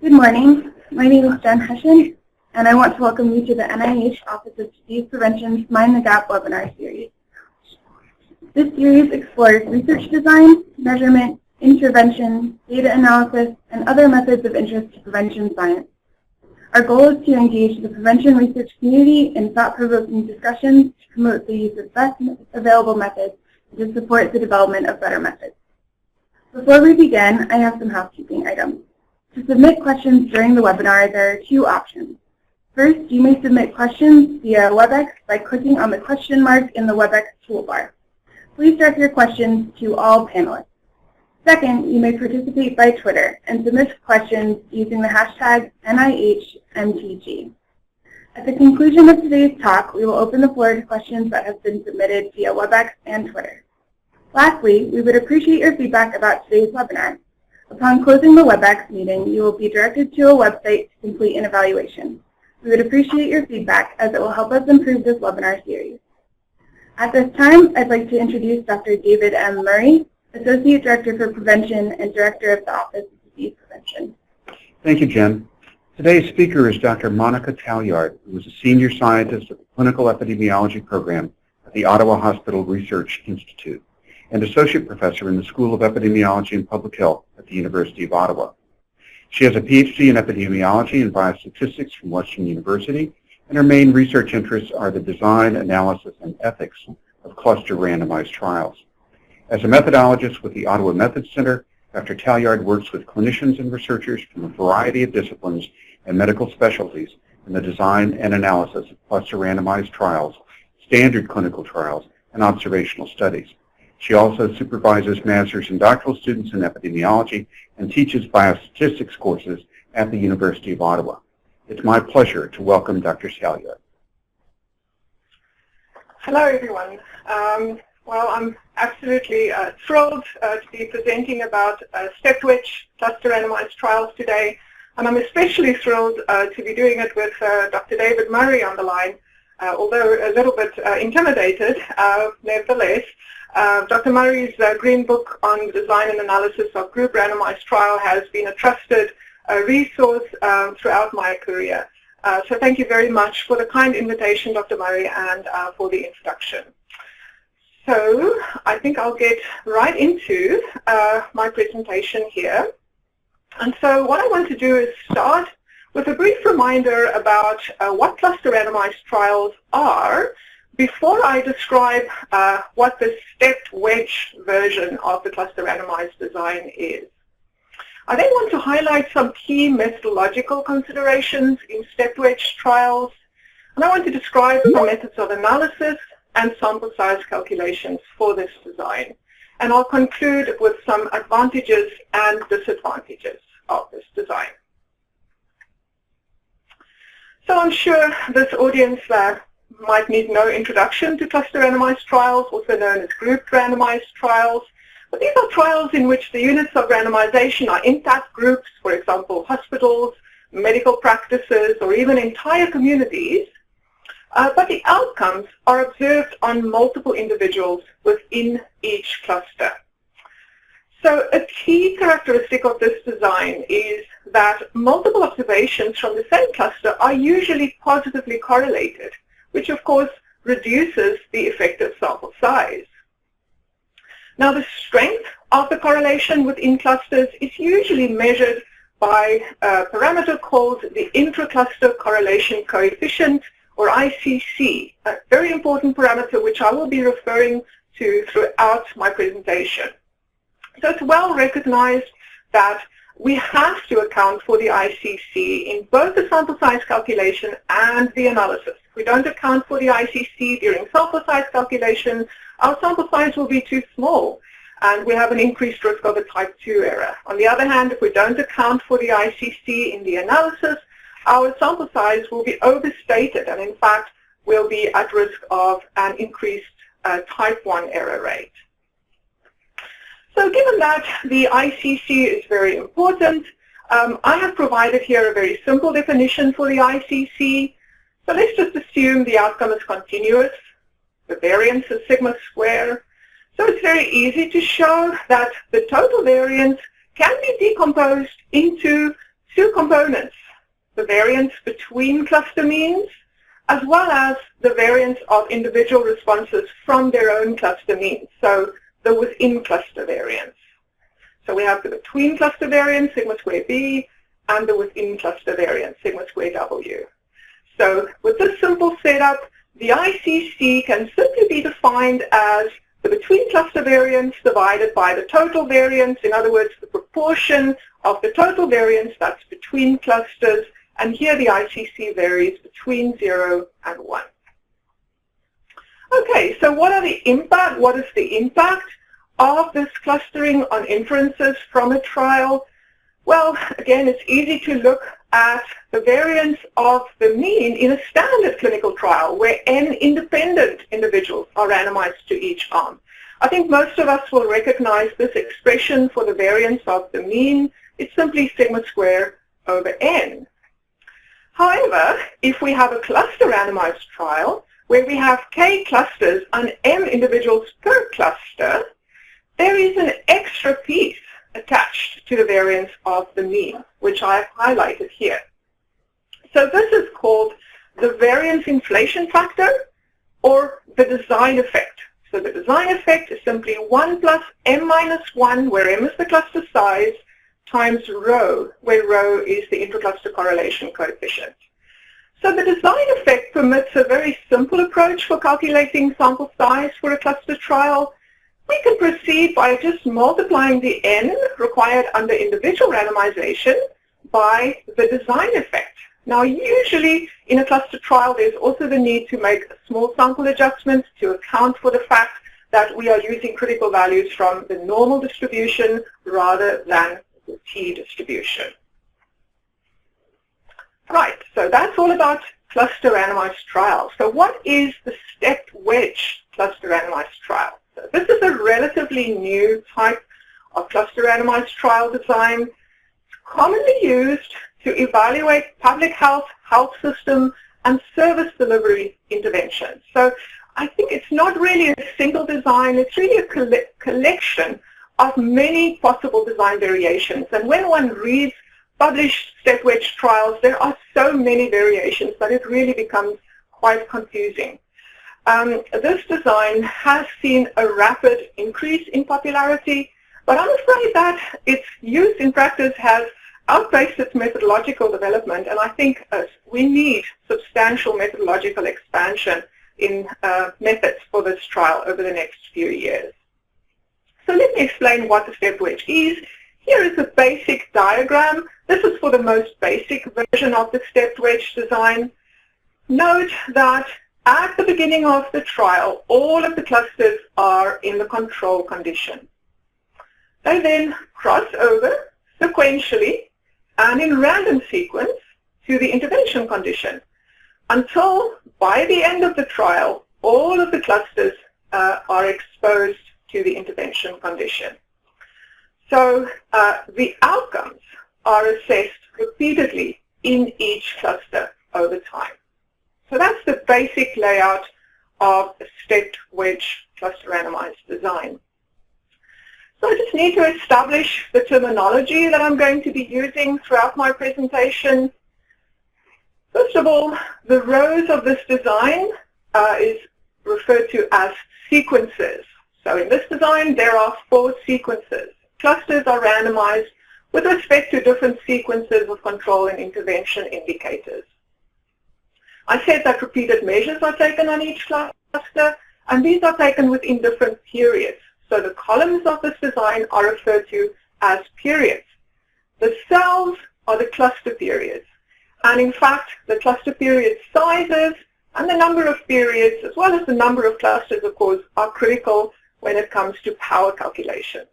Good morning. My name is Jen Hession, and I want to welcome you to the NIH Office of Disease Prevention's Mind the Gap webinar series. This series explores research design, measurement, intervention, data analysis, and other methods of interest to prevention science. Our goal is to engage the prevention research community in thought-provoking discussions to promote the use of best available methods and to support the development of better methods. Before we begin, I have some housekeeping items. To submit questions during the webinar, there are two options. First, you may submit questions via WebEx by clicking on the question mark in the WebEx toolbar. Please direct your questions to all panelists. Second, you may participate by Twitter and submit questions using the hashtag #NIHMTG. At the conclusion of today's talk, we will open the floor to questions that have been submitted via WebEx and Twitter. Lastly, we would appreciate your feedback about today's webinar. Upon closing the WebEx meeting, you will be directed to a website to complete an evaluation. We would appreciate your feedback as it will help us improve this webinar series. At this time, I'd like to introduce Dr. David M. Murray, Associate Director for Prevention and Director of the Office of Disease Prevention. Thank you, Jen. Today's speaker is Dr. Monica Talliard, who is a Senior Scientist of the Clinical Epidemiology Program at the Ottawa Hospital Research Institute and Associate Professor in the School of Epidemiology and Public Health at the University of Ottawa. She has a PhD in epidemiology and biostatistics from Western University, and her main research interests are the design, analysis, and ethics of cluster randomized trials. As a methodologist with the Ottawa Methods Center, Dr. Talliard works with clinicians and researchers from a variety of disciplines and medical specialties in the design and analysis of cluster randomized trials, standard clinical trials, and observational studies. She also supervises master's and doctoral students in epidemiology and teaches biostatistics courses at the University of Ottawa. It's my pleasure to welcome Dr. Talliard. Hello, everyone. Well, I'm absolutely thrilled to be presenting about stepped wedge cluster randomized trials today, and I'm especially thrilled to be doing it with Dr. David Murray on the line, although a little bit intimidated, nevertheless. Dr. Murray's Green Book on Design and Analysis of Group Randomized Trial has been a trusted resource throughout my career. So thank you very much for the kind invitation, Dr. Murray, and for the introduction. So I think I'll get right into my presentation here. And so what I want to do is start with a brief reminder about what cluster randomized trials are before I describe what the stepped wedge version of the cluster randomized design is. I then want to highlight some key methodological considerations in stepped wedge trials, and I want to describe some methods of analysis and sample size calculations for this design. And I'll conclude with some advantages and disadvantages of this design. So I'm sure this audience might need no introduction to cluster randomized trials, also known as grouped randomized trials. But these are trials in which the units of randomization are intact groups, for example, hospitals, medical practices, or even entire communities. But the outcomes are observed on multiple individuals within each cluster. So a key characteristic of this design is that multiple observations from the same cluster are usually positively correlated, which of course reduces the effective sample size. Now the strength of the correlation within clusters is usually measured by a parameter called the intra-cluster correlation coefficient, or ICC, a very important parameter which I will be referring to throughout my presentation. So it's well recognized that we have to account for the ICC in both the sample size calculation and the analysis. If we don't account for the ICC during sample size calculation, our sample size will be too small, and we have an increased risk of a type 2 error. On the other hand, if we don't account for the ICC in the analysis, our sample size will be overstated, and in fact, we'll be at risk of an increased type 1 error rate. So given that the ICC is very important, I have provided here a very simple definition for the ICC. So let's just assume the outcome is continuous. The variance is sigma square. So it's very easy to show that the total variance can be decomposed into two components, the variance between cluster means, as well as the variance of individual responses from their own cluster means, so the within cluster variance. So we have the between cluster variance, sigma square B, and the within cluster variance, sigma square W. So with this simple setup, the ICC can simply be defined as the between cluster variance divided by the total variance, in other words, the proportion of the total variance that's between clusters, and here the ICC varies between 0 and 1. Okay, so what is the impact of this clustering on inferences from a trial? Well, again, it's easy to look at the variance of the mean in a standard clinical trial where n independent individuals are randomized to each arm. I think most of us will recognize this expression for the variance of the mean. It's simply sigma square over n. However, if we have a cluster randomized trial where we have k clusters and m individuals per cluster, there is an extra piece attached to the variance of the mean, which I have highlighted here. So this is called the variance inflation factor, or the design effect. So the design effect is simply 1 plus m minus 1, where m is the cluster size, times rho, where rho is the intercluster correlation coefficient. So the design effect permits a very simple approach for calculating sample size for a cluster trial. We can proceed by just multiplying the n required under individual randomization by the design effect. Now, usually in a cluster trial, there's also the need to make small sample adjustments to account for the fact that we are using critical values from the normal distribution rather than the t-distribution. Right, so that's all about cluster randomized trials. So what is the stepped wedge cluster randomized trial? So this is a relatively new type of cluster randomized trial design. It's commonly used to evaluate public health, health system, and service delivery interventions. So I think it's not really a single design, it's really a collection of many possible design variations. And when one reads published step wedge trials, there are so many variations that it really becomes quite confusing. This design has seen a rapid increase in popularity, but I'm afraid that its use in practice has outpaced its methodological development, and I think we need substantial methodological expansion in methods for this trial over the next few years. So let me explain what the step wedge is. Here is a basic diagram. This is for the most basic version of the stepped wedge design. Note that at the beginning of the trial, all of the clusters are in the control condition. They then cross over sequentially and in random sequence to the intervention condition until by the end of the trial, all of the clusters are exposed to the intervention condition. So the outcomes are assessed repeatedly in each cluster over time. So that's the basic layout of a stepped wedge cluster randomized design. So I just need to establish the terminology that I'm going to be using throughout my presentation. First of all, the rows of this design is referred to as sequences. So in this design, there are 4 sequences. Clusters are randomized with respect to different sequences of control and intervention indicators. I said that repeated measures are taken on each cluster, and these are taken within different periods. So the columns of this design are referred to as periods. The cells are the cluster periods. And in fact, the cluster period sizes and the number of periods, as well as the number of clusters, of course, are critical when it comes to power calculations.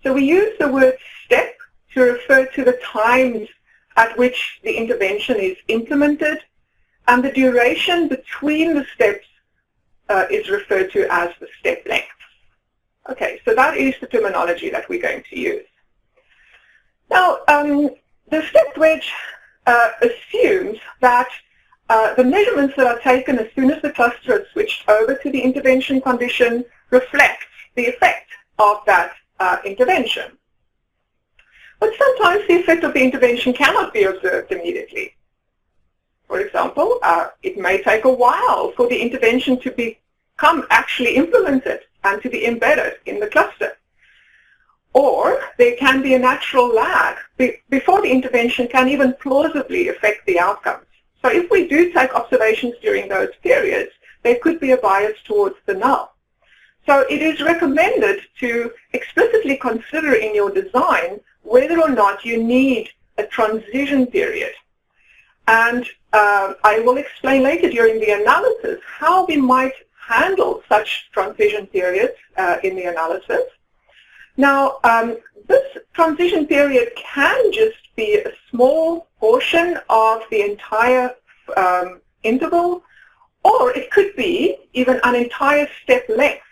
So we use the word step to refer to the times at which the intervention is implemented, and the duration between the steps is referred to as the step length. Okay, so that is the terminology that we're going to use. Now, the stepped wedge assumes that the measurements that are taken as soon as the cluster is switched over to the intervention condition reflects the effect of that intervention. But sometimes the effect of the intervention cannot be observed immediately. For example, it may take a while for the intervention to become actually implemented and to be embedded in the cluster. Or there can be a natural lag before the intervention can even plausibly affect the outcomes. So if we do take observations during those periods, there could be a bias towards the null. So it is recommended to explicitly consider in your design whether or not you need a transition period. And I will explain later during the analysis how we might handle such transition periods in the analysis. Now, this transition period can just be a small portion of the entire interval, or it could be even an entire step length.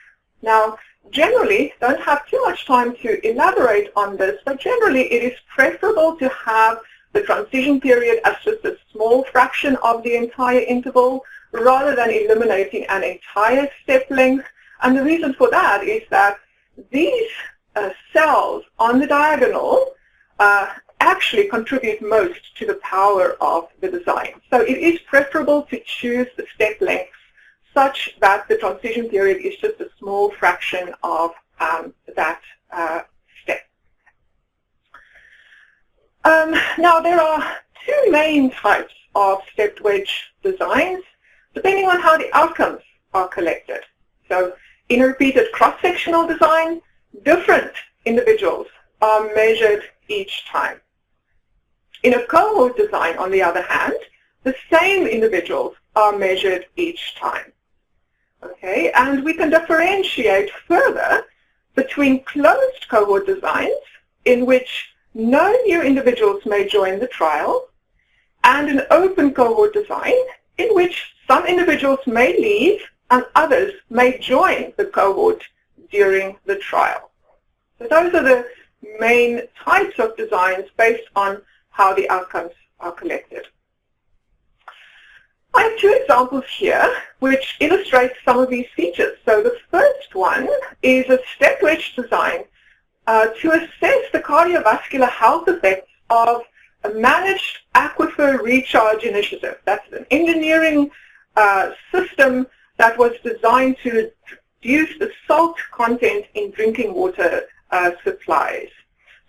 Now, generally, don't have too much time to elaborate on this, but generally it is preferable to have the transition period as just a small fraction of the entire interval rather than eliminating an entire step length. And the reason for that is that these cells on the diagonal actually contribute most to the power of the design. So it is preferable to choose the step lengths such that the transition period is just a small fraction of that step. Now, there are two main types of stepped wedge designs, depending on how the outcomes are collected. So in a repeated cross-sectional design, different individuals are measured each time. In a cohort design, on the other hand, the same individuals are measured each time. Okay, and we can differentiate further between closed cohort designs, in which no new individuals may join the trial, and an open cohort design, in which some individuals may leave and others may join the cohort during the trial. So those are the main types of designs based on how the outcomes are collected. I have two examples here which illustrate some of these features. So the first one is a step wedge design to assess the cardiovascular health effects of a managed aquifer recharge initiative. That's an engineering system that was designed to reduce the salt content in drinking water supplies.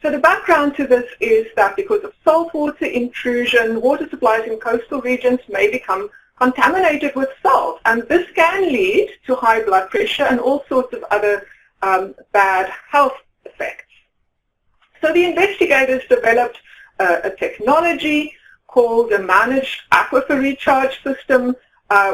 So the background to this is that because of saltwater intrusion, water supplies in coastal regions may become contaminated with salt, and this can lead to high blood pressure and all sorts of other bad health effects. So the investigators developed a technology called a managed aquifer recharge system,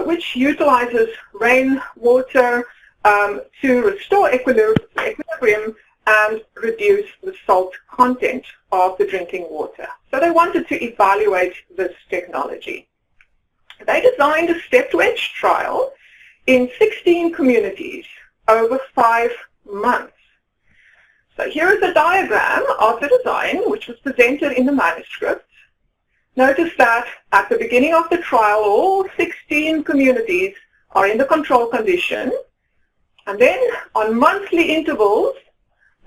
which utilizes rainwater to restore equilibrium and reduce the salt content of the drinking water. So they wanted to evaluate this technology. They designed a stepped wedge trial in 16 communities over 5 months. So here is a diagram of the design, which was presented in the manuscript. Notice that at the beginning of the trial, all 16 communities are in the control condition. And then on monthly intervals,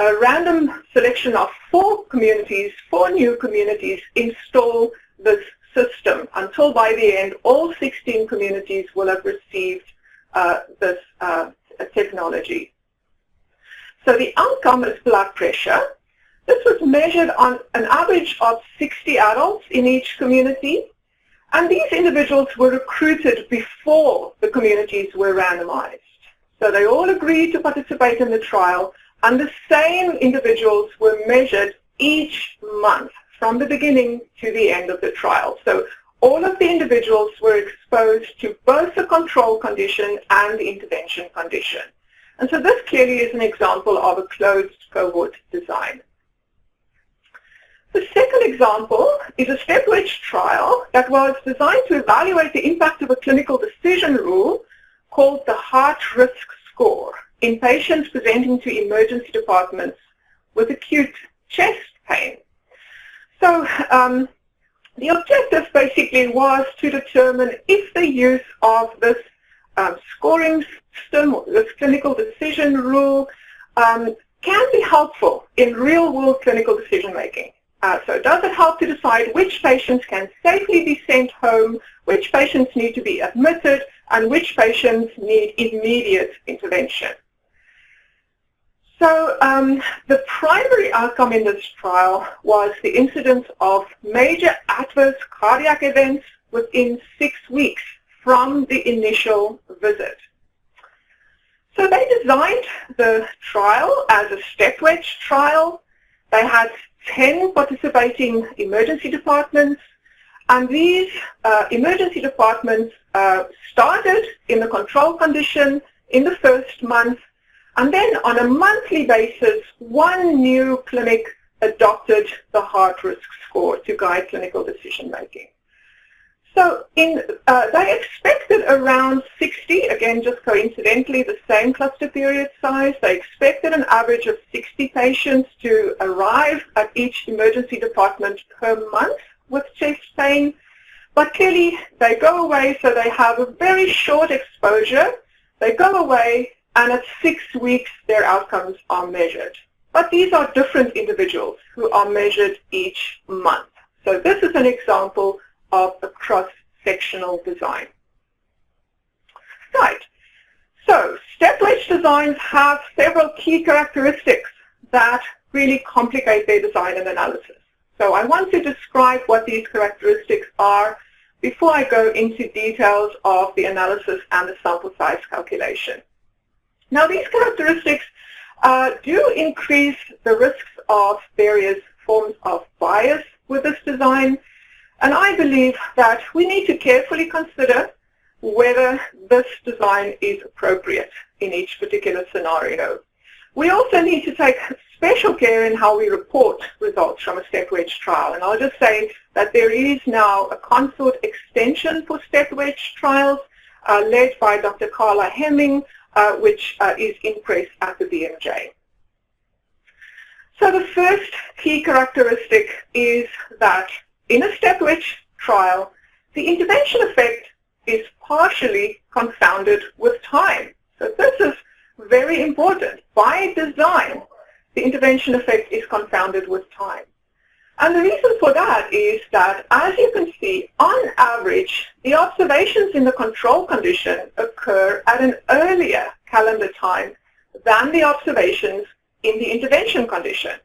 a random selection of 4 communities, 4 new communities, install this system until by the end all 16 communities will have received this technology. So the outcome is blood pressure. This was measured on an average of 60 adults in each community, and these individuals were recruited before the communities were randomized. So they all agreed to participate in the trial, and the same individuals were measured each month from the beginning to the end of the trial. So all of the individuals were exposed to both the control condition and the intervention condition. And so this clearly is an example of a closed cohort design. The second example is a step wedge trial that was designed to evaluate the impact of a clinical decision rule called the heart risk score in patients presenting to emergency departments with acute chest pain. So the objective basically was to determine if the use of this scoring system, or this clinical decision rule, can be helpful in real-world clinical decision-making. So does it help to decide which patients can safely be sent home, which patients need to be admitted, and which patients need immediate intervention? So the primary outcome in this trial was the incidence of major adverse cardiac events within 6 weeks from the initial visit. So they designed the trial as a step wedge trial. They had 10 participating emergency departments, and these emergency departments started in the control condition in the first month, and then on a monthly basis, one new clinic adopted the heart risk score to guide clinical decision making. So they expected around 60, again just coincidentally the same cluster period size. They expected an average of 60 patients to arrive at each emergency department per month with chest pain. But clearly they go away, so they have a very short exposure. They go away, and at 6 weeks their outcomes are measured. But these are different individuals who are measured each month. So this is an example of a cross-sectional design. Right. So step wedge designs have several key characteristics that really complicate their design and analysis. So I want to describe what these characteristics are before I go into details of the analysis and the sample size calculation. Now these characteristics do increase the risks of various forms of bias with this design. And I believe that we need to carefully consider whether this design is appropriate in each particular scenario. We also need to take special care in how we report results from a step wedge trial. And I'll just say that there is now a consort extension for step wedge trials led by Dr. Carla Hemming, which is in press at the BMJ. So the first key characteristic is that in a step wedge trial, the intervention effect is partially confounded with time. So this is very important. By design, the intervention effect is confounded with time. And the reason for that is that, as you can see, on average, the observations in the control condition occur at an earlier calendar time than the observations in the intervention condition.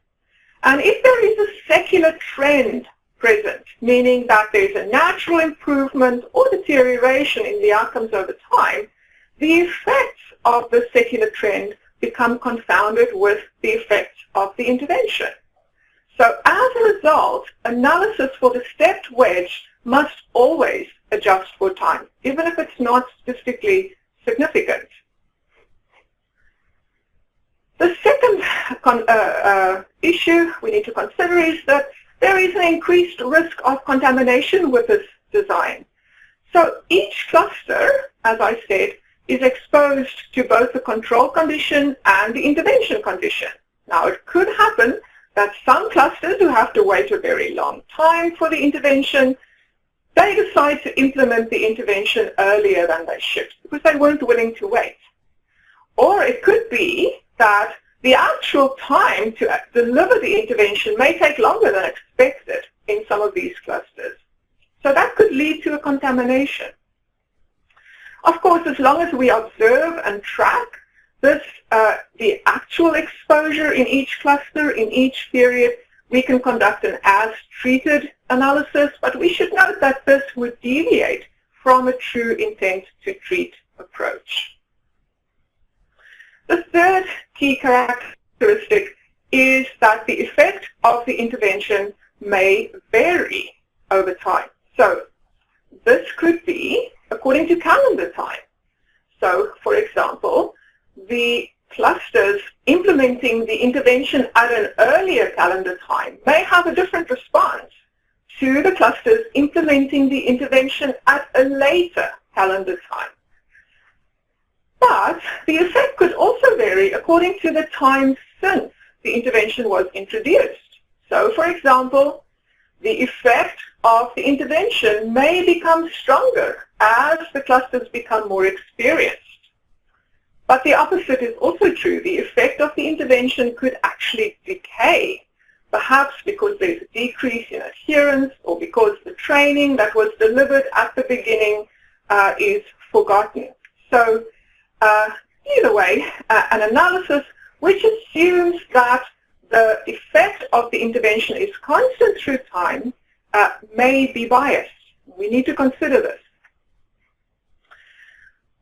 And if there is a secular trend present, meaning that there's a natural improvement or deterioration in the outcomes over time, the effects of the secular trend become confounded with the effects of the intervention. So as a result, analysis for the stepped wedge must always adjust for time, even if it's not statistically significant. The second issue we need to consider is that there is an increased risk of contamination with this design. So each cluster, as I said, is exposed to both the control condition and the intervention condition. Now, it could happen that some clusters who have to wait a very long time for the intervention, they decide to implement the intervention earlier than they should because they weren't willing to wait. Or it could be that the actual time to deliver the intervention may take longer than expected in some of these clusters. So that could lead to a contamination. Of course, as long as we observe and track this, the actual exposure in each cluster, in each period, we can conduct an as-treated analysis, but we should note that this would deviate from a true intent to treat approach. The third key characteristic is that the effect of the intervention may vary over time. So this could be according to calendar time. So, for example, the clusters implementing the intervention at an earlier calendar time may have a different response to the clusters implementing the intervention at a later calendar time. But the effect could also vary according to the time since the intervention was introduced. So, for example, the effect of the intervention may become stronger as the clusters become more experienced. But the opposite is also true. The effect of the intervention could actually decay perhaps because there's a decrease in adherence or because the training that was delivered at the beginning is forgotten. So either way, an analysis which assumes that the effect of the intervention is constant through time may be biased. We need to consider this.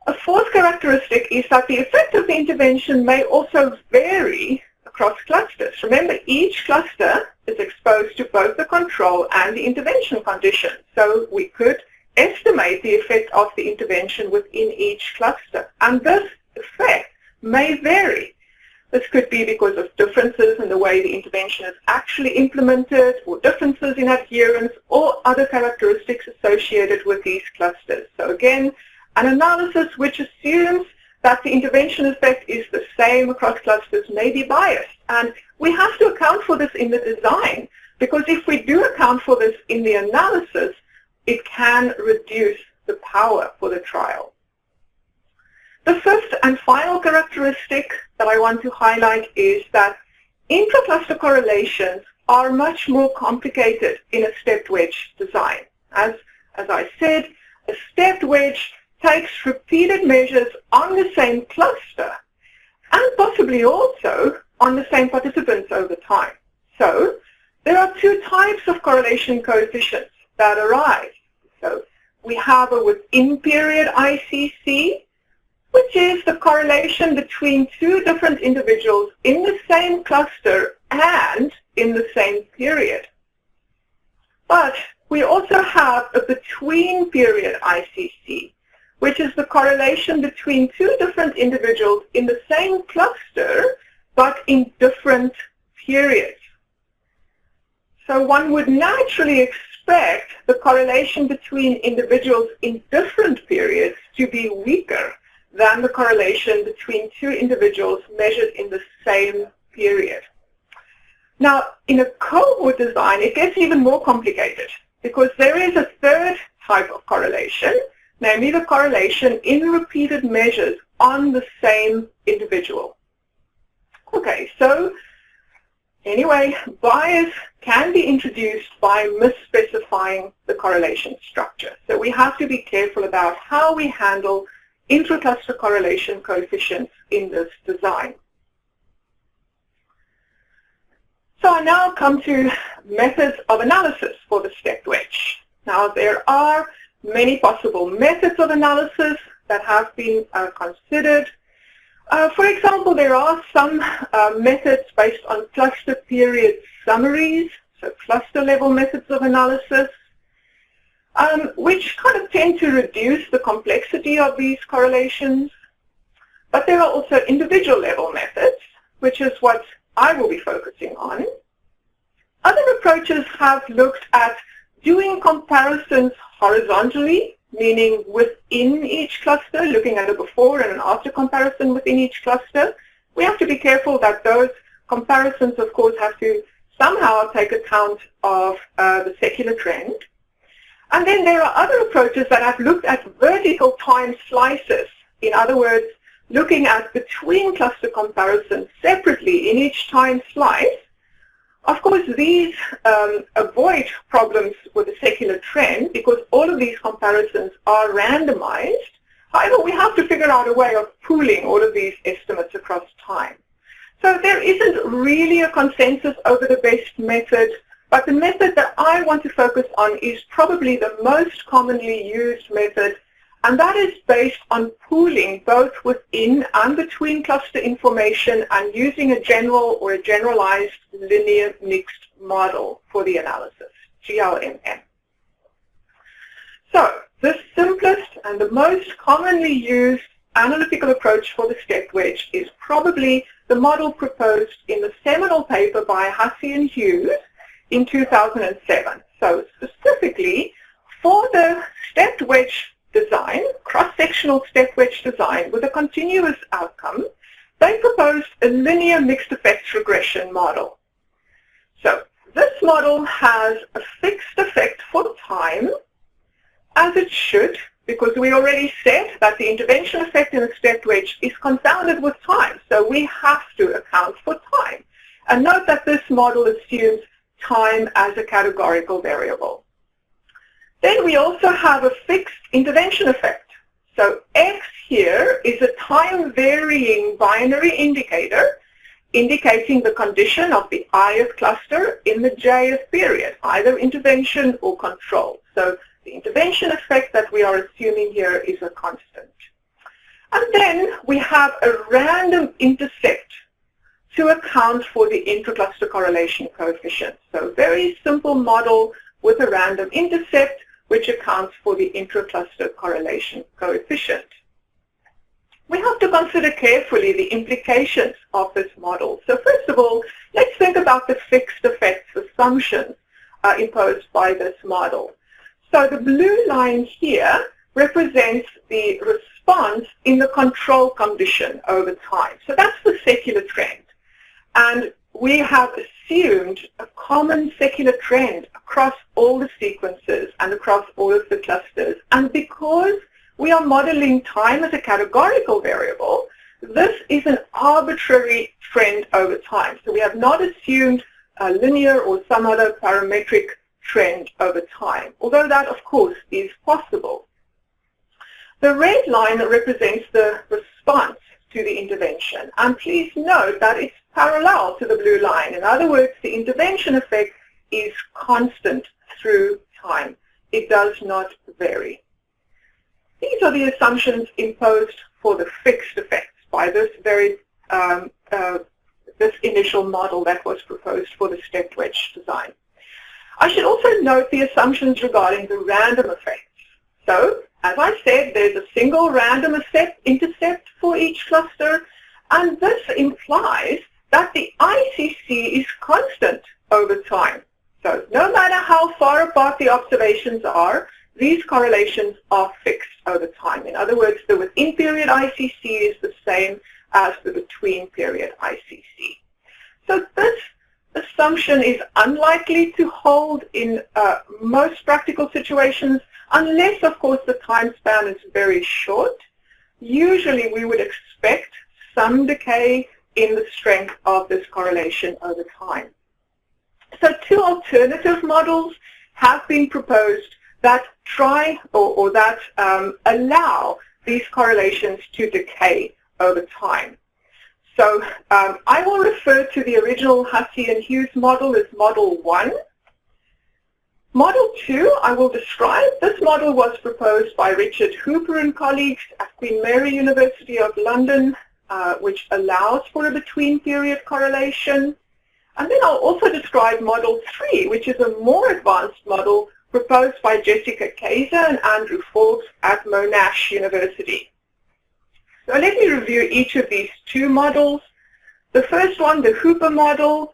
A fourth characteristic is that the effect of the intervention may also vary across clusters. Remember, each cluster is exposed to both the control and the intervention condition. So we could estimate the effect of the intervention within each cluster. And this effect may vary. This could be because of differences in the way the intervention is actually implemented, or differences in adherence, or other characteristics associated with these clusters. So again, an analysis which assumes that the intervention effect is the same across clusters may be biased. And we have to account for this in the design, because if we do account for this in the analysis, it can reduce the power for the trial. The fifth and final characteristic that I want to highlight is that intra-cluster correlations are much more complicated in a stepped wedge design. As I said, a stepped wedge takes repeated measures on the same cluster and possibly also on the same participants over time. So there are two types of correlation coefficients that arise. So we have a within period ICC, which is the correlation between two different individuals in the same cluster and in the same period. But we also have a between period ICC, which is the correlation between two different individuals in the same cluster, but in different periods. So one would naturally expect the correlation between individuals in different periods to be weaker than the correlation between two individuals measured in the same period. Now, in a cohort design, it gets even more complicated because there is a third type of correlation, namely the correlation in repeated measures on the same individual. Okay, so anyway, bias can be introduced by misspecifying the correlation structure. So we have to be careful about how we handle intra-cluster correlation coefficients in this design. So I now come to methods of analysis for the stepped wedge. Now there are many possible methods of analysis that have been considered. For example, there are some methods based on cluster period summaries, so cluster level methods of analysis, which kind of tend to reduce the complexity of these correlations. But there are also individual level methods, which is what I will be focusing on. Other approaches have looked at doing comparisons horizontally, meaning within each cluster, looking at a before and an after comparison within each cluster. We have to be careful that those comparisons, of course, have to somehow take account of the secular trend. And then there are other approaches that have looked at vertical time slices. In other words, looking at between cluster comparisons separately in each time slice. Of course, these avoid problems with the secular trend because all of these comparisons are randomized. However, we have to figure out a way of pooling all of these estimates across time. So there isn't really a consensus over the best method, but the method that I want to focus on is probably the most commonly used method, and that is based on pooling both within and between cluster information and using a general or a generalized linear mixed model for the analysis, GLMM. So the simplest and the most commonly used analytical approach for the stepped wedge is probably the model proposed in the seminal paper by Hussey and Hughes in 2007. So specifically for the stepped wedge design, cross-sectional stepped wedge design with a continuous outcome, they proposed a linear mixed effects regression model. So this model has a fixed effect for time, as it should, because we already said that the intervention effect in a stepped wedge is confounded with time, so we have to account for time. And note that this model assumes time as a categorical variable. Then we also have a fixed intervention effect. So X here is a time-varying binary indicator indicating the condition of the ith cluster in the jth period, either intervention or control. So the intervention effect that we are assuming here is a constant. And then we have a random intercept to account for the intracluster correlation coefficient. So very simple model with a random intercept which accounts for the intracluster correlation coefficient. We have to consider carefully the implications of this model. So first of all, let's think about the fixed effects assumptions imposed by this model. So the blue line here represents the response in the control condition over time. So that's the secular trend. And we have assumed a common secular trend across all the sequences and across all of the clusters. And because we are modeling time as a categorical variable, this is an arbitrary trend over time. So we have not assumed a linear or some other parametric trend over time, although that, of course, is possible. The red line represents the response to the intervention. And please note that it's parallel to the blue line. In other words, the intervention effect is constant through time. It does not vary. These are the assumptions imposed for the fixed effects by this this initial model that was proposed for the stepped wedge design. I should also note the assumptions regarding the random effects. So, as I said, there's a single random intercept for each cluster, and this implies that the ICC is constant over time. So no matter how far apart the observations are, these correlations are fixed over time. In other words, the within-period ICC is the same as the between-period ICC. So this assumption is unlikely to hold in most practical situations, unless, of course, the time span is very short. Usually, we would expect some decay in the strength of this correlation over time. So two alternative models have been proposed that try or that allow these correlations to decay over time. So I will refer to the original Hussey and Hughes model as Model 1. Model 2 I will describe. This model was proposed by Richard Hooper and colleagues at Queen Mary University of London, which allows for a between-period correlation. And then I'll also describe Model 3, which is a more advanced model proposed by Jessica Kaiser and Andrew Forbes at Monash University. So let me review each of these two models. The first one, the Hooper model,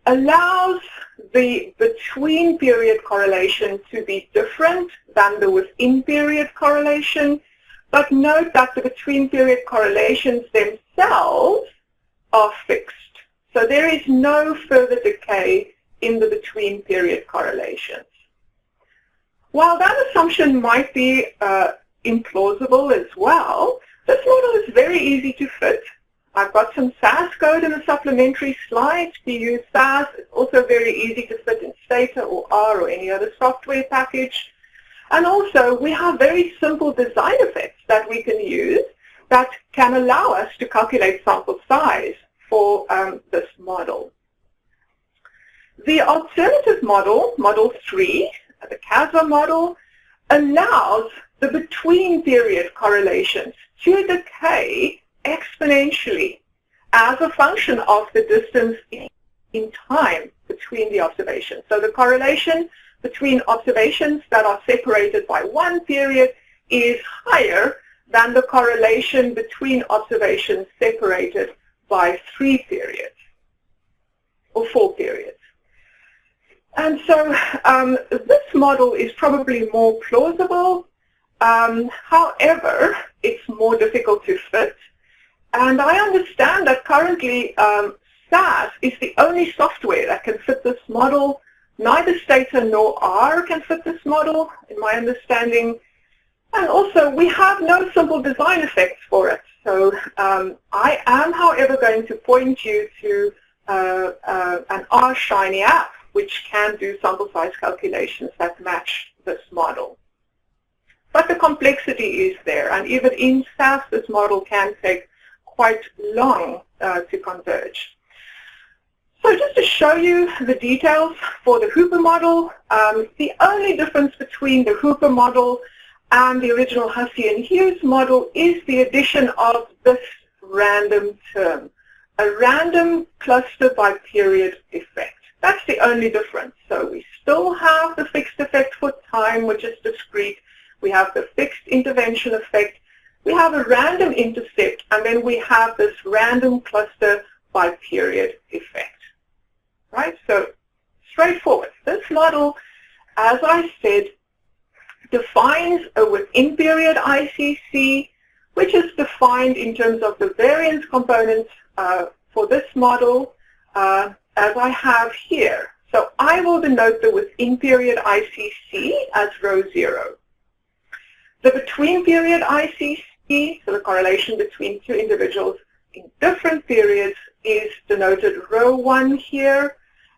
allows the between-period correlation to be different than the within-period correlation, but note that the between-period correlations themselves are fixed. So there is no further decay in the between-period correlations. While that assumption might be implausible as well, this model is very easy to fit. I've got some SAS code in the supplementary slides to use SAS. It's also very easy to fit in Stata or R or any other software package. And also, we have very simple design effects that we can use that can allow us to calculate sample size for this model. The alternative model, Model 3, the Chasm Model, allows the between-period correlations to decay exponentially as a function of the distance in time between the observations. So the correlation between observations that are separated by one period is higher than the correlation between observations separated by 3 periods or 4 periods. And so this model is probably more plausible. However, it's more difficult to fit. And I understand that currently SAS is the only software that can fit this model. Neither Stata nor R can fit this model, in my understanding. And also, we have no simple design effects for it. So I am, however, going to point you to an R-Shiny app, which can do sample size calculations that match this model. But the complexity is there, and even in SAS, this model can take quite long to converge. So just to show you the details for the Hoover model, the only difference between the Hoover model and the original Hussey and Hughes model is the addition of this random term, a random cluster by period effect. That's the only difference. So we still have the fixed effect for time, which is discrete. We have the fixed intervention effect. We have a random intercept, and then we have this random cluster by period effect. Right? So straightforward. This model, as I said, defines a within period ICC, which is defined in terms of the variance components for this model as I have here. So I will denote the within period ICC as row 0. The between period ICC, so the correlation between two individuals in different periods, is denoted row 1 here.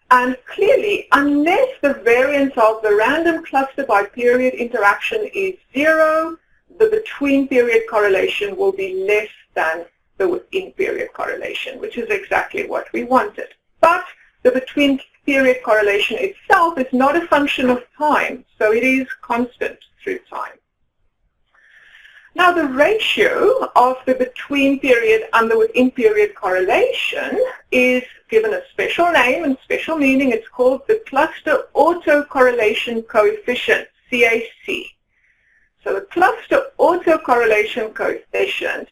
And clearly, unless the variance of the random cluster by period interaction is 0, the between period correlation will be less than the within period correlation, which is exactly what we wanted. But the between period correlation itself is not a function of time, so it is constant through time. Now the ratio of the between period and the within period correlation is given a special name and special meaning. It's called the cluster autocorrelation coefficient, CAC. So the cluster autocorrelation coefficient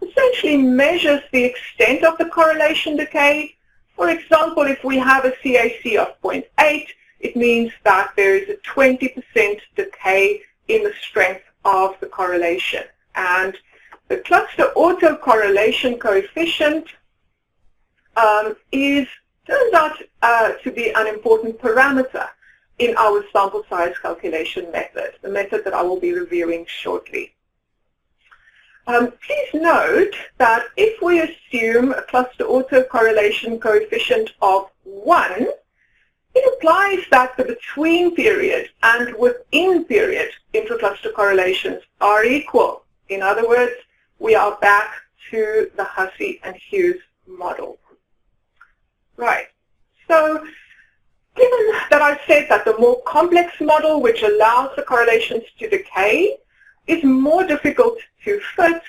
essentially measures the extent of the correlation decay. For example, if we have a CAC of 0.8, it means that there is a 20% decay in the strength of the correlation. And the cluster autocorrelation coefficient turns out to be an important parameter in our sample size calculation method, the method that I will be reviewing shortly. Please note that if we assume a cluster autocorrelation coefficient of 1, it implies that the between period and within period intracluster correlations are equal. In other words, we are back to the Hussey and Hughes model. Right. So given that I said that the more complex model, which allows the correlations to decay, is more difficult to fit,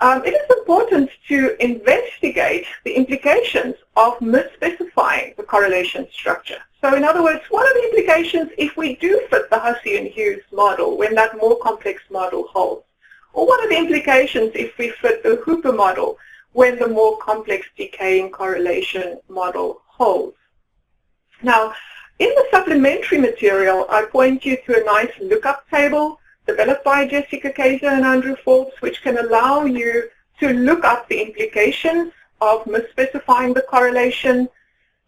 it is important to investigate the implications of misspecifying the correlation structure. So in other words, what are the implications if we do fit the Hussey and Hughes model when that more complex model holds? Or what are the implications if we fit the Hoover model when the more complex decaying correlation model holds? Now, in the supplementary material, I point you to a nice lookup table developed by Jessica Kaiser and Andrew Forbes, which can allow you to look up the implications of misspecifying the correlation.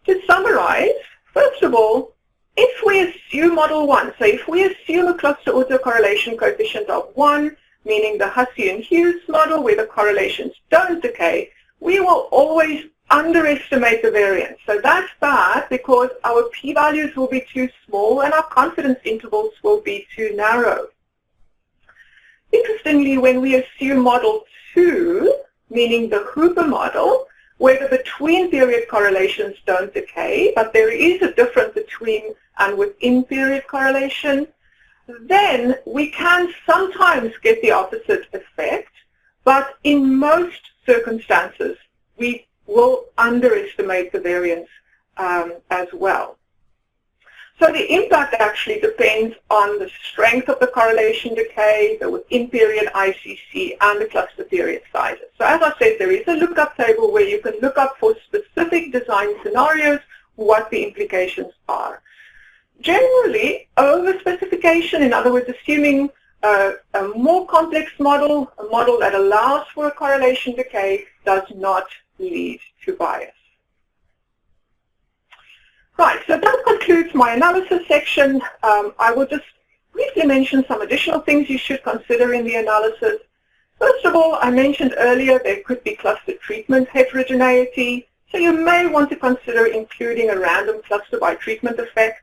To summarize, first of all, if we assume model 1, so if we assume a cluster autocorrelation coefficient of 1, meaning the Hussey and Hughes model where the correlations don't decay, we will always underestimate the variance. So that's bad because our p-values will be too small and our confidence intervals will be too narrow. Interestingly, when we assume model 2, meaning the Hoover model, where the between period correlations don't decay, but there is a difference between and within period correlation, then we can sometimes get the opposite effect, but in most circumstances, we will underestimate the variance as well. So the impact actually depends on the strength of the correlation decay, the within period ICC, and the cluster period sizes. So as I said, there is a lookup table where you can look up for specific design scenarios what the implications are. Generally, over-specification, in other words, assuming a more complex model, a model that allows for a correlation decay, does not lead to bias. Right, so that concludes my analysis section. I will just briefly mention some additional things you should consider in the analysis. First of all, I mentioned earlier there could be cluster treatment heterogeneity. So you may want to consider including a random cluster by treatment effect.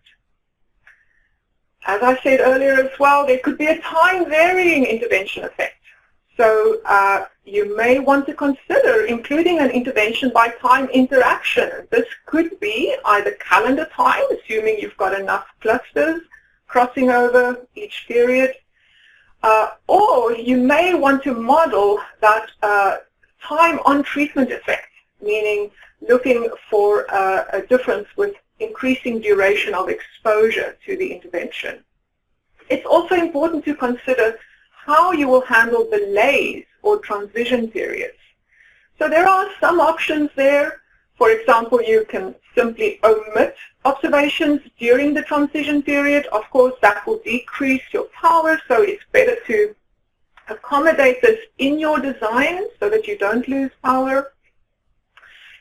As I said earlier as well, there could be a time-varying intervention effect. So you may want to consider including an intervention by time interaction. This could be either calendar time, assuming you've got enough clusters crossing over each period, or you may want to model that time on treatment effect, meaning looking for a difference with increasing duration of exposure to the intervention. It's also important to consider how you will handle delays or transition periods. So there are some options there. For example, you can simply omit observations during the transition period. Of course, that will decrease your power, so it's better to accommodate this in your design so that you don't lose power.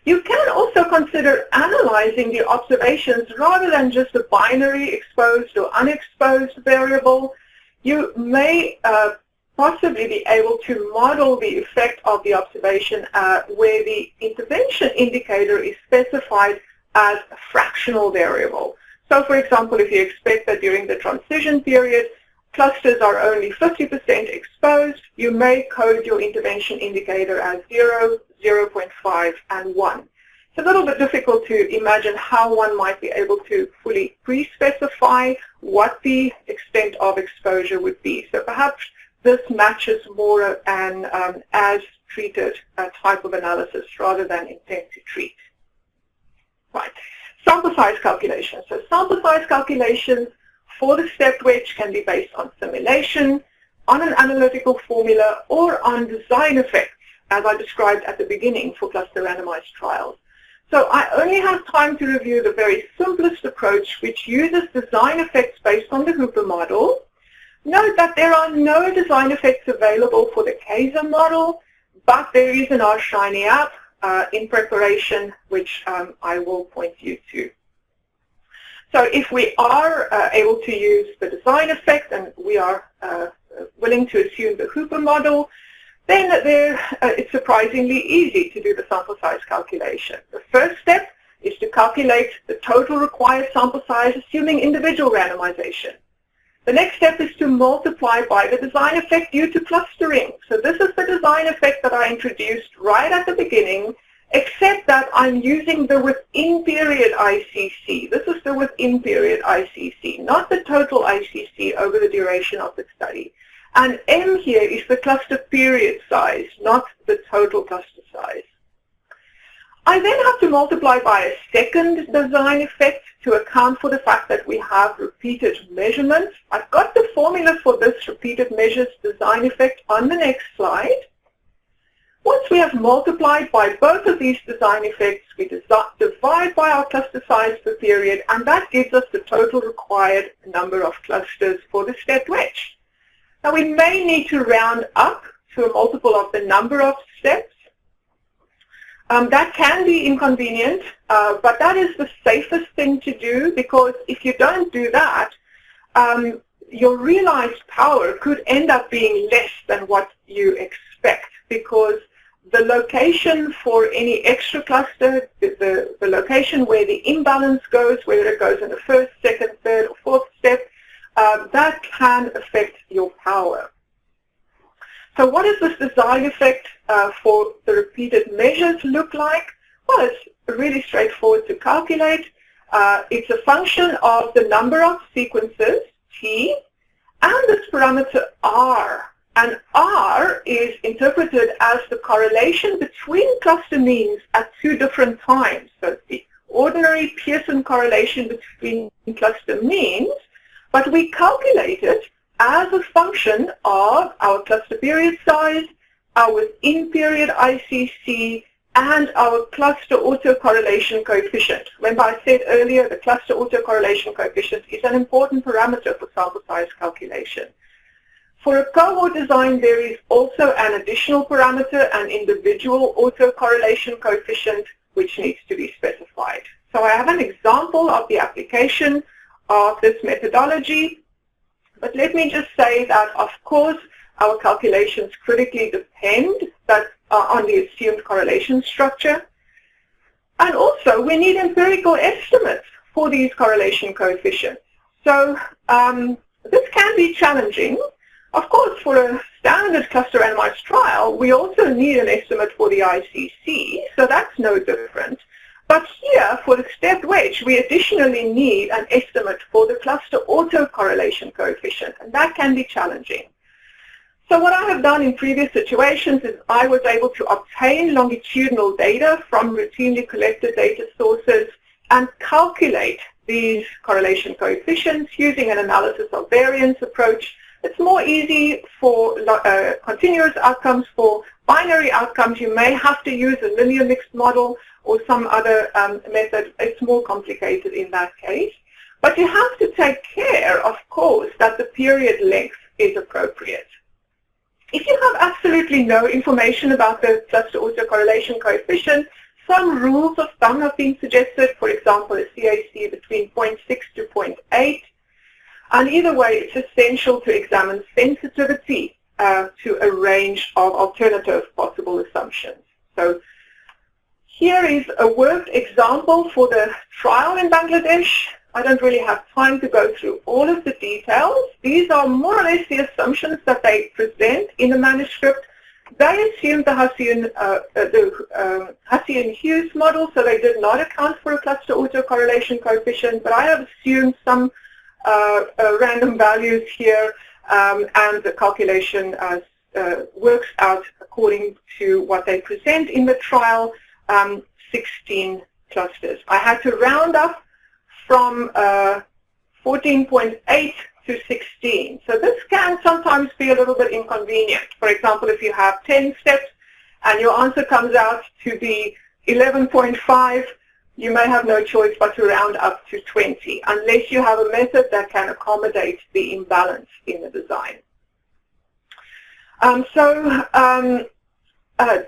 You can also consider analyzing the observations rather than just a binary exposed or unexposed variable. You may possibly be able to model the effect of the observation where the intervention indicator is specified as a fractional variable. So for example, if you expect that during the transition period, clusters are only 50% exposed, you may code your intervention indicator as 0, 0.5, and 1. It's a little bit difficult to imagine how one might be able to fully pre-specify what the extent of exposure would be. So perhaps this matches more an as-treated type of analysis rather than intent to treat. Right. Sample size calculations. So sample size calculations for the stepped wedge can be based on simulation, on an analytical formula, or on design effects, as I described at the beginning for cluster randomized trials. So I only have time to review the very simplest approach, which uses design effects based on the Hoover model. Note that there are no design effects available for the Chasm model, but there is an R-Shiny app in preparation, which I will point you to. So if we are able to use the design effect, and we are willing to assume the Hoover model, then it's surprisingly easy to do the sample size calculation. The first step is to calculate the total required sample size, assuming individual randomization. The next step is to multiply by the design effect due to clustering. So this is the design effect that I introduced right at the beginning, except that I'm using the within period ICC. This is the within period ICC, not the total ICC over the duration of the study. And M here is the cluster period size, not the total cluster size. I then have to multiply by a second design effect to account for the fact that we have repeated measurements. I've got the formula for this repeated measures design effect on the next slide. Once we have multiplied by both of these design effects, we divide by our cluster size per period, and that gives us the total required number of clusters for the stepped wedge. Now we may need to round up to a multiple of the number of steps. That can be inconvenient, but that is the safest thing to do, because if you don't do that, your realized power could end up being less than what you expect, because the location for any extra cluster, the location where the imbalance goes, whether it goes in the first, second, third, or fourth step, that can affect your power. So what does this design effect for the repeated measures look like? Well, it's really straightforward to calculate. It's a function of the number of sequences, T, and this parameter R. And R is interpreted as the correlation between cluster means at two different times. So it's the ordinary Pearson correlation between cluster means, but we calculate it as a function of our cluster period size, our within period ICC, and our cluster autocorrelation coefficient. Remember I said earlier the cluster autocorrelation coefficient is an important parameter for sample size calculation. For a cohort design, there is also an additional parameter, an individual autocorrelation coefficient, which needs to be specified. So I have an example of the application of this methodology. But let me just say that, of course, our calculations critically depend on the assumed correlation structure. And also, we need empirical estimates for these correlation coefficients. So this can be challenging. Of course, for a standard cluster randomized trial, we also need an estimate for the ICC, so that's no different. But here, for the stepped wedge, we additionally need an estimate for the cluster autocorrelation coefficient, and that can be challenging. So what I have done in previous situations is I was able to obtain longitudinal data from routinely collected data sources and calculate these correlation coefficients using an analysis of variance approach. It's more easy for continuous outcomes. For binary outcomes, you may have to use a linear mixed model or some other method. It's more complicated in that case. But you have to take care, of course, that the period length is appropriate. If you have absolutely no information about the cluster autocorrelation coefficient, some rules of thumb have been suggested, for example, a CAC between 0.6 to 0.8. And either way, it's essential to examine sensitivity to a range of alternative possible assumptions. So here is a worked example for the trial in Bangladesh. I don't really have time to go through all of the details. These are more or less the assumptions that they present in the manuscript. They assumed the Husse-Hughes model, so they did not account for a cluster autocorrelation coefficient, but I have assumed some random values here, and the calculation works out according to what they present in the trial, 16 clusters. I had to round up from 14.8 to 16. So this can sometimes be a little bit inconvenient. For example, if you have 10 steps and your answer comes out to be 11.5, you may have no choice but to round up to 20, unless you have a method that can accommodate the imbalance in the design.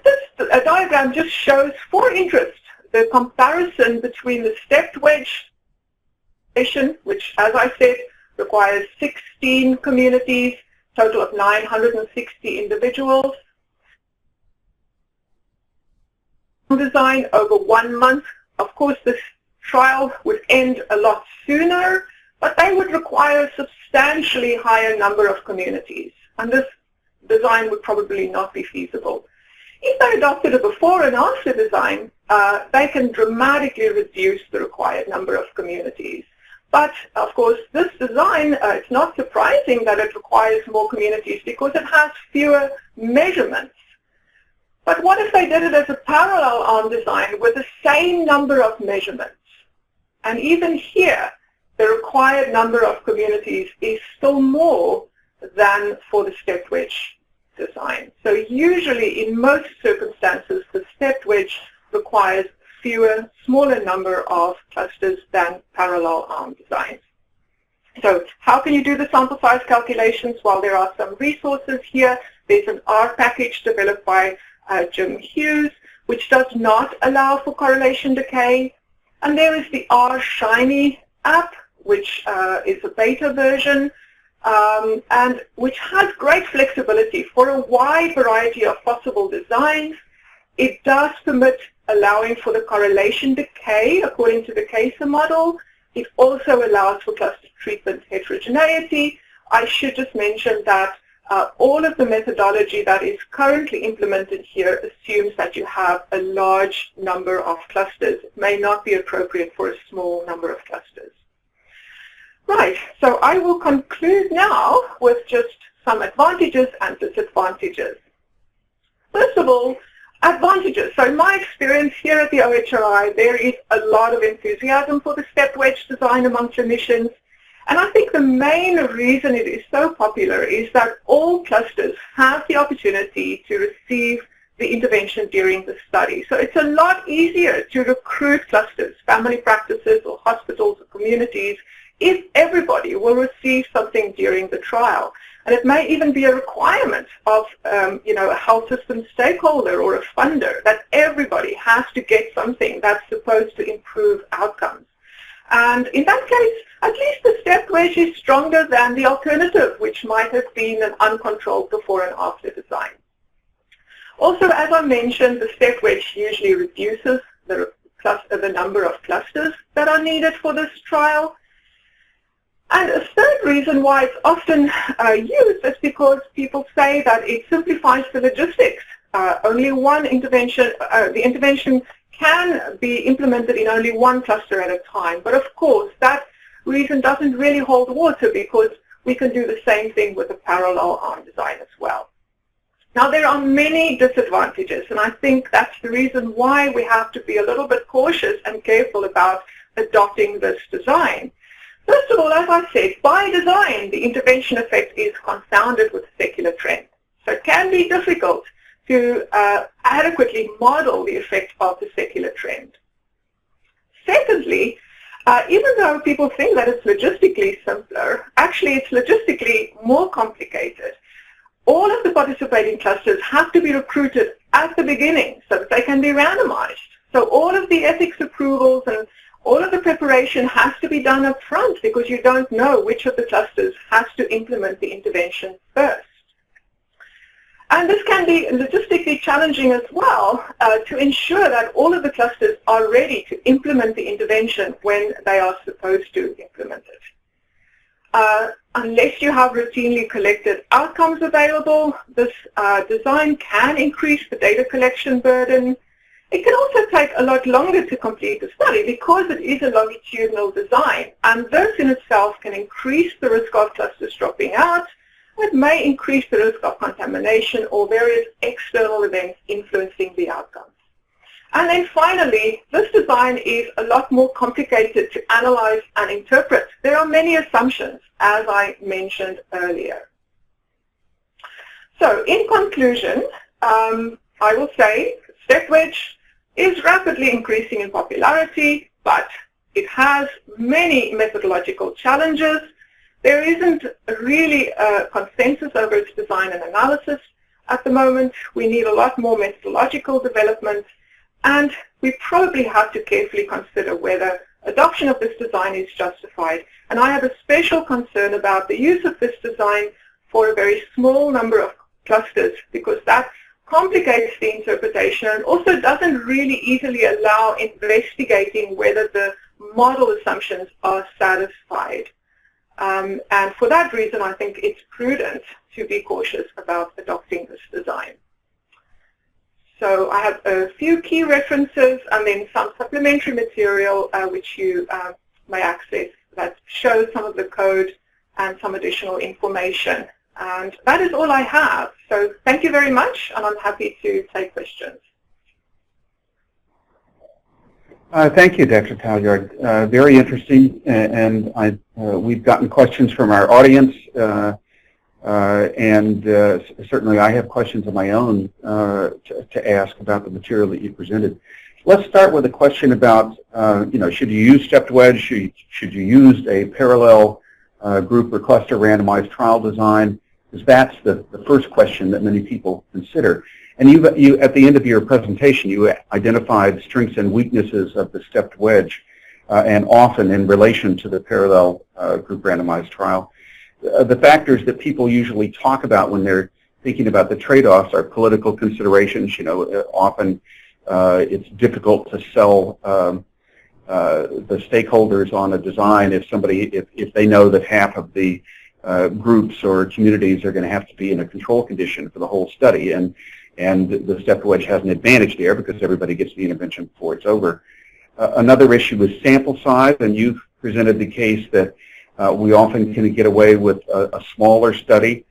This diagram just shows, for interest, the comparison between the stepped wedge, which, as I said, requires 16 communities, total of 960 individuals. Design over 1 month. Of course, this trial would end a lot sooner, but they would require a substantially higher number of communities, and this design would probably not be feasible. If they adopted a before and after design, they can dramatically reduce the required number of communities. But, of course, this design, it's not surprising that it requires more communities because it has fewer measurements. But what if they did it as a parallel arm design with the same number of measurements? And even here, the required number of communities is still more than for the stepped wedge design. So usually, in most circumstances, the stepped wedge requires fewer, smaller number of clusters than parallel arm designs. So how can you do the sample size calculations? Well, there are some resources here. There's an R package developed by Jim Hughes, which does not allow for correlation decay. And there is the R-Shiny app, which is a beta version, and which has great flexibility for a wide variety of possible designs. It does permit allowing for the correlation decay according to the Chasm Model. It also allows for cluster treatment heterogeneity. I should just mention that all of the methodology that is currently implemented here assumes that you have a large number of clusters. It may not be appropriate for a small number of clusters. Right, so I will conclude now with just some advantages and disadvantages. First of all, advantages. So in my experience here at the OHRI, there is a lot of enthusiasm for the stepped wedge design among clinicians. And I think the main reason it is so popular is that all clusters have the opportunity to receive the intervention during the study. So it's a lot easier to recruit clusters, family practices or hospitals or communities, if everybody will receive something during the trial. And it may even be a requirement of a health system stakeholder or a funder that everybody has to get something that's supposed to improve outcomes. And in that case, at least the stepped wedge is stronger than the alternative, which might have been an uncontrolled before and after design. Also, as I mentioned, the stepped wedge usually reduces the the number of clusters that are needed for this trial. And a third reason why it's often used is because people say that it simplifies the logistics. Only one intervention, the intervention can be implemented in only one cluster at a time. But of course, that reason doesn't really hold water because we can do the same thing with a parallel arm design as well. Now, there are many disadvantages, and I think that's the reason why we have to be a little bit cautious and careful about adopting this design. First of all, as I said, by design, the intervention effect is confounded with secular trend. So it can be difficult to adequately model the effect of the secular trend. Secondly, even though people think that it's logistically simpler, actually it's logistically more complicated. All of the participating clusters have to be recruited at the beginning so that they can be randomized. So all of the ethics approvals and all of the preparation has to be done up front because you don't know which of the clusters has to implement the intervention first. And this can be logistically challenging as well to ensure that all of the clusters are ready to implement the intervention when they are supposed to implement it. Unless you have routinely collected outcomes available, this design can increase the data collection burden. It can also take a lot longer to complete the study because it is a longitudinal design, and this in itself can increase the risk of clusters dropping out. It may increase the risk of contamination or various external events influencing the outcomes. And then finally, this design is a lot more complicated to analyze and interpret. There are many assumptions, as I mentioned earlier. So in conclusion, I will say step wedge is rapidly increasing in popularity, but it has many methodological challenges. There isn't really a consensus over its design and analysis at the moment. We need a lot more methodological development, and we probably have to carefully consider whether adoption of this design is justified. And I have a special concern about the use of this design for a very small number of clusters because that complicates the interpretation and also doesn't really easily allow investigating whether the model assumptions are satisfied. And for that reason, I think it's prudent to be cautious about adopting this design. So I have a few key references and then some supplementary material which you may access that shows some of the code and some additional information. And that is all I have. So thank you very much, and I'm happy to take questions. Thank you, Dr. Talliard. Very interesting, and we've gotten questions from our audience, and certainly I have questions of my own to ask about the material that you presented. Let's start with a question about, should you use stepped wedge? Should you use a parallel group or cluster randomized trial design? Because that's the first question that many people consider. And you, at the end of your presentation, you identified strengths and weaknesses of the stepped wedge, and often in relation to the parallel group randomized trial. The factors that people usually talk about when they're thinking about the trade-offs are political considerations. Often it's difficult to sell the stakeholders on a design if they know that half of the groups or communities are going to have to be in a control condition for the whole study, and the stepped wedge has an advantage there because everybody gets the intervention before it's over. Another issue is sample size, and you've presented the case that we often can get away with a smaller study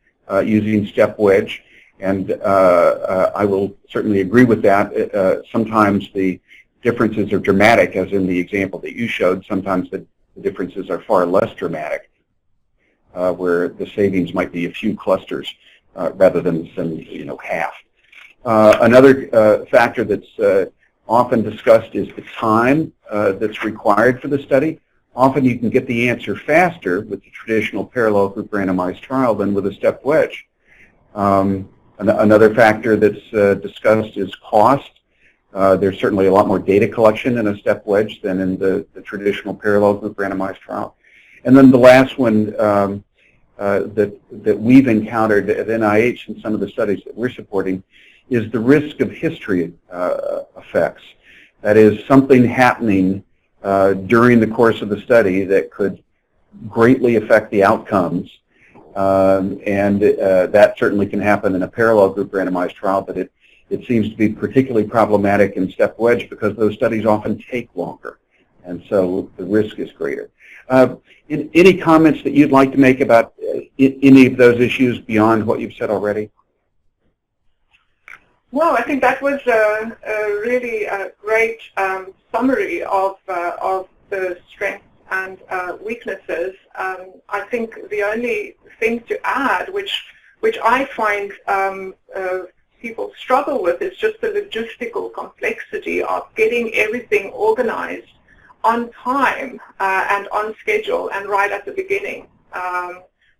using stepped wedge, and I will certainly agree with that. Sometimes the differences are dramatic, as in the example that you showed. Sometimes the differences are far less dramatic, where the savings might be a few clusters rather than half. Another factor that's often discussed is the time that's required for the study. Often you can get the answer faster with the traditional parallel group randomized trial than with a stepped wedge. Another factor that's discussed is cost. There's certainly a lot more data collection in a stepped wedge than in the traditional parallel group randomized trial. And then the last one that we've encountered at NIH in some of the studies that we're supporting is the risk of history effects. That is, something happening during the course of the study that could greatly affect the outcomes. That certainly can happen in a parallel group randomized trial, but it seems to be particularly problematic in step wedge because those studies often take longer, and so the risk is greater. Any comments that you'd like to make about any of those issues beyond what you've said already? Well, I think that was a really great summary of the strengths and weaknesses. I think the only thing to add, which I find people struggle with, is just the logistical complexity of getting everything organized on time and on schedule and right at the beginning,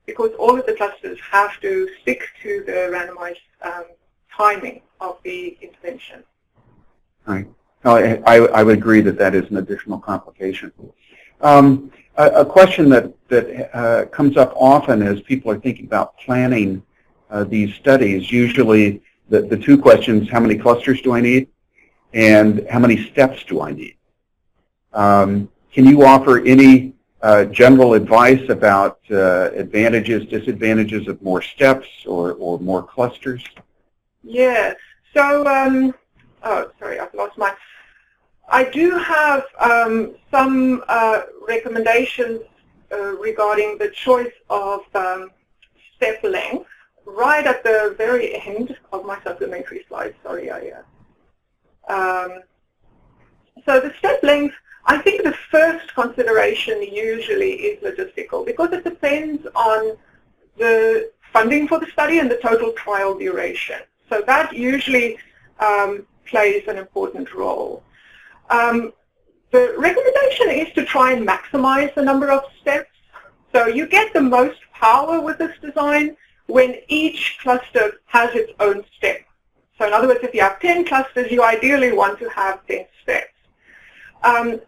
because all of the clusters have to stick to the randomized timing of the intervention. Right. I would agree that that is an additional complication. A question that comes up often as people are thinking about planning these studies, usually the two questions: how many clusters do I need, and how many steps do I need? Can you offer any general advice about advantages, disadvantages of more steps or more clusters? Yeah. So, oh, sorry, I've lost my. I do have some recommendations regarding the choice of step length right at the very end of my supplementary slide. Sorry, so the step length, I think the first consideration usually is logistical, because it depends on the funding for the study and the total trial duration. So that usually plays an important role. The recommendation is to try and maximize the number of steps. So you get the most power with this design when each cluster has its own step. So in other words, if you have 10 clusters, you ideally want to have 10 steps.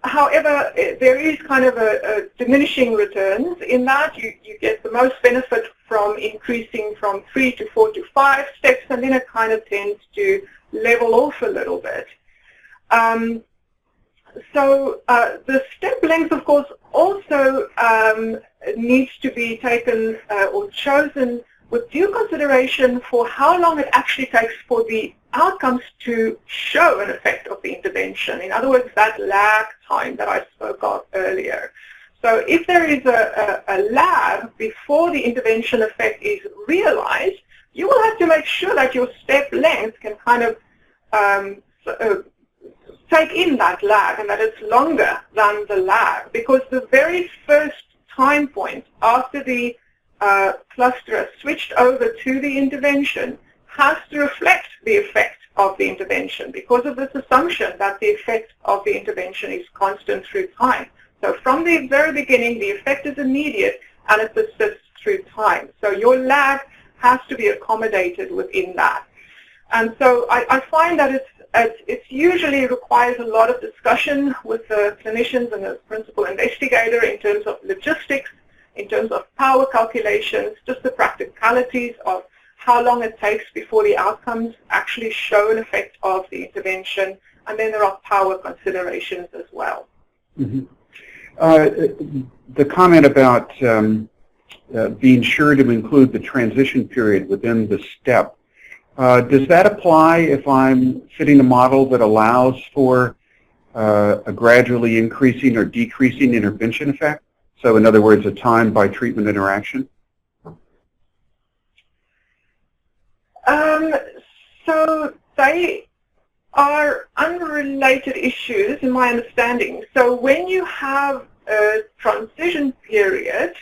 However, there is kind of a diminishing returns in that you get the most benefit from increasing from 3 to 4 to 5 steps, and then it kind of tends to level off a little bit. So the step length, of course, also needs to be taken or chosen with due consideration for how long it actually takes for the outcomes to show an effect of the intervention. In other words, that lag time that I spoke of earlier. So if there is a lag before the intervention effect is realized, you will have to make sure that your step length can kind of take in that lag, and that it's longer than the lag, because the very first time point after the cluster has switched over to the intervention has to reflect the effect of the intervention, because of this assumption that the effect of the intervention is constant through time. So from the very beginning, the effect is immediate and it persists through time. So your lag has to be accommodated within that. And so I find that it usually requires a lot of discussion with the clinicians and the principal investigator in terms of logistics, in terms of power calculations, just the practicalities of how long it takes before the outcomes actually show an effect of the intervention, and then there are power considerations as well. Mm-hmm. The comment about being sure to include the transition period within the step, does that apply if I'm fitting a model that allows for a gradually increasing or decreasing intervention effect? So in other words, a time by treatment interaction? So they are unrelated issues in my understanding. So when you have a transition period,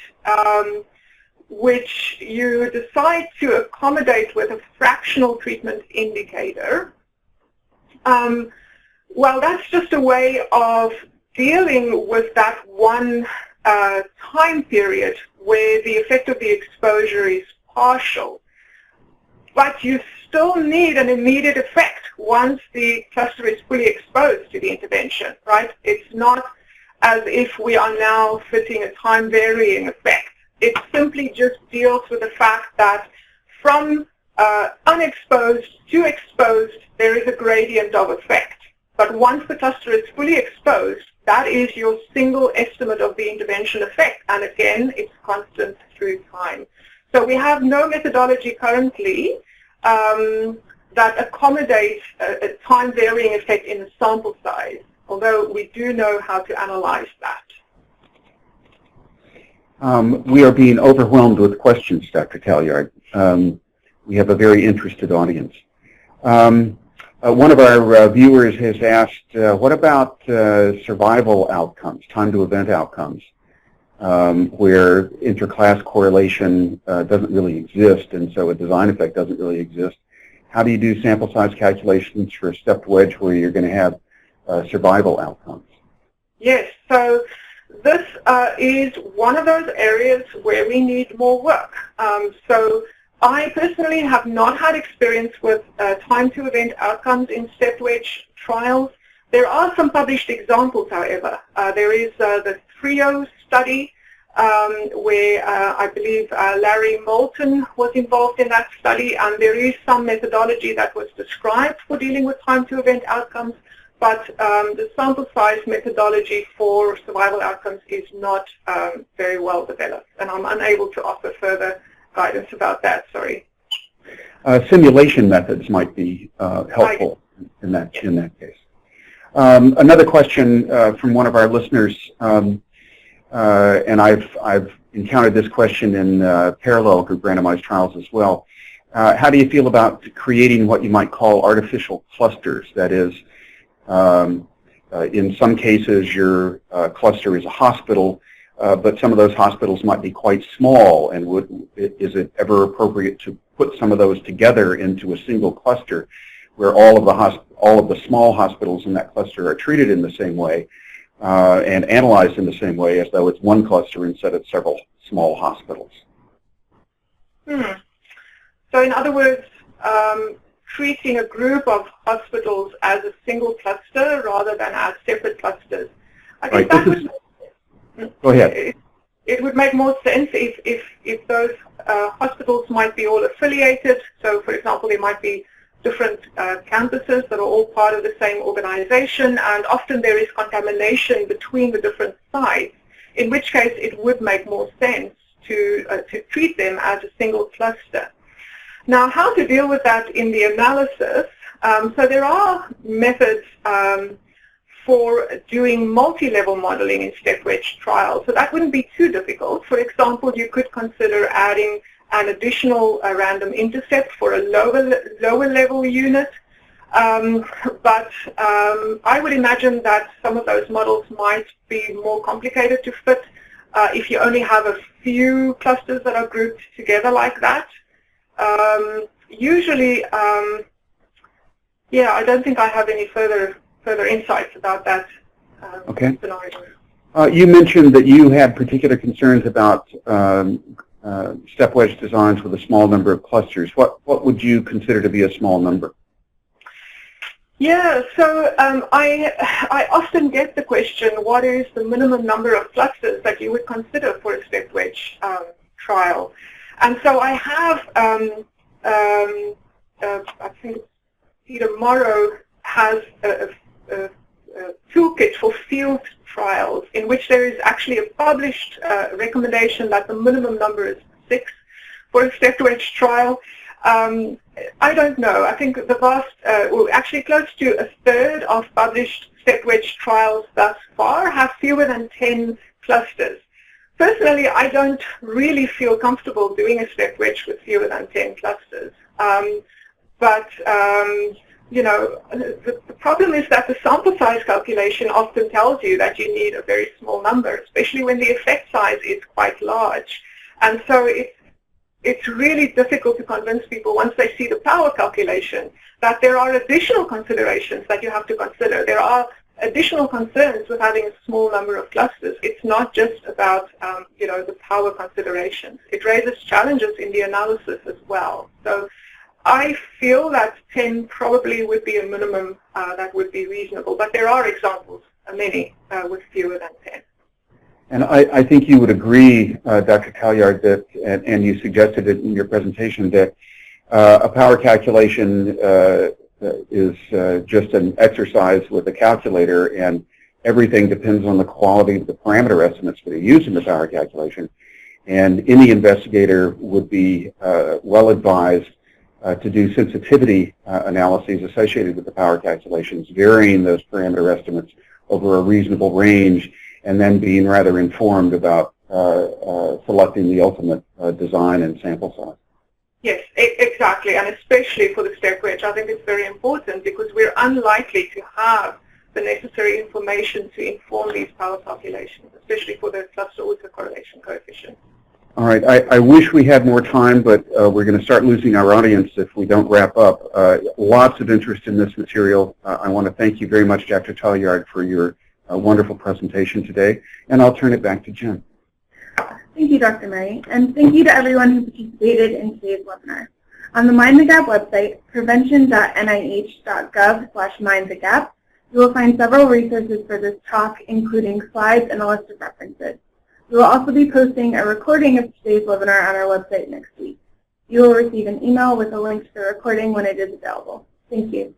which you decide to accommodate with a fractional treatment indicator, well, that's just a way of dealing with that one time period where the effect of the exposure is partial. But you still need an immediate effect once the cluster is fully exposed to the intervention, right? It's not as if we are now fitting a time-varying effect. It simply just deals with the fact that from unexposed to exposed, there is a gradient of effect. But once the cluster is fully exposed, that is your single estimate of the intervention effect. And again, it's constant through time. So we have no methodology currently that accommodates a time-varying effect in the sample size, although we do know how to analyze that. We are being overwhelmed with questions, Dr. Talliard. We have a very interested audience. One of our viewers has asked, what about survival outcomes, time-to-event outcomes, where interclass correlation doesn't really exist, and so a design effect doesn't really exist? How do you do sample size calculations for a stepped wedge where you're going to have survival outcomes? Yes, so this is one of those areas where we need more work. So I personally have not had experience with time-to-event outcomes in stepped wedge trials. There are some published examples, however. There is the TRIO study where I believe Larry Moulton was involved in that study, and there is some methodology that was described for dealing with time-to-event outcomes, but the sample size methodology for survival outcomes is not very well developed, and I'm unable to offer further guidance about that, sorry. Simulation methods might be helpful in that case. Another question from one of our listeners, and I've encountered this question in parallel group randomized trials as well. How do you feel about creating what you might call artificial clusters? That is, in some cases your cluster is a hospital, but some of those hospitals might be quite small, and is it ever appropriate to put some of those together into a single cluster where all of the small hospitals in that cluster are treated in the same way and analyzed in the same way as though it's one cluster instead of several small hospitals? So in other words, treating a group of hospitals as a single cluster rather than as separate clusters. I think that would, go ahead. It would make more sense if those hospitals might be all affiliated. So for example, there might be different campuses that are all part of the same organization, and often there is contamination between the different sites, in which case it would make more sense to treat them as a single cluster. Now, how to deal with that in the analysis? So there are methods for doing multi-level modeling in stepped wedge trials, so that wouldn't be too difficult. For example, you could consider adding an additional random intercept for a lower level unit. But I would imagine that some of those models might be more complicated to fit if you only have a few clusters that are grouped together like that. Usually, yeah, I don't think I have any further insights about that scenario. You mentioned that you had particular concerns about step wedge designs with a small number of clusters. What would you consider to be a small number? Yeah, so I often get the question, what is the minimum number of clusters that you would consider for a stepped wedge trial? And so I have, I think Peter Morrow has a toolkit for field trials in which there is actually a published recommendation that the minimum number is 6 for a stepped wedge trial. I don't know. I think the vast, well, actually close to a third of published stepped wedge trials thus far have fewer than 10 clusters. Personally, I don't really feel comfortable doing a stepped wedge with fewer than 10 clusters. But you know, the problem is that the sample size calculation often tells you that you need a very small number, especially when the effect size is quite large. And so it's really difficult to convince people once they see the power calculation that there are additional considerations that you have to consider. There are additional concerns with having a small number of clusters. It's not just about you know, the power considerations. It raises challenges in the analysis as well. So I feel that 10 probably would be a minimum that would be reasonable, but there are examples, many, with fewer than 10. And I think you would agree, Dr. Talliard, that, and you suggested it in your presentation, that a power calculation is just an exercise with a calculator, and everything depends on the quality of the parameter estimates that are used in the power calculation. And any investigator would be well advised to do sensitivity analyses associated with the power calculations, varying those parameter estimates over a reasonable range, and then being rather informed about selecting the ultimate design and sample size. Yes, exactly, and especially for the step wedge, I think it's very important because we're unlikely to have the necessary information to inform these power calculations, especially for the cluster autocorrelation coefficient. All right, I wish we had more time, but we're going to start losing our audience if we don't wrap up. Lots of interest in this material. I want to thank you very much, Dr. Talliard, for your wonderful presentation today, and I'll turn it back to Jen. Thank you, Dr. Murray, and thank you to everyone who participated in today's webinar. On the Mind the Gap website, prevention.nih.gov/mindthegap, you will find several resources for this talk, including slides and a list of references. We will also be posting a recording of today's webinar on our website next week. You will receive an email with a link to the recording when it is available. Thank you.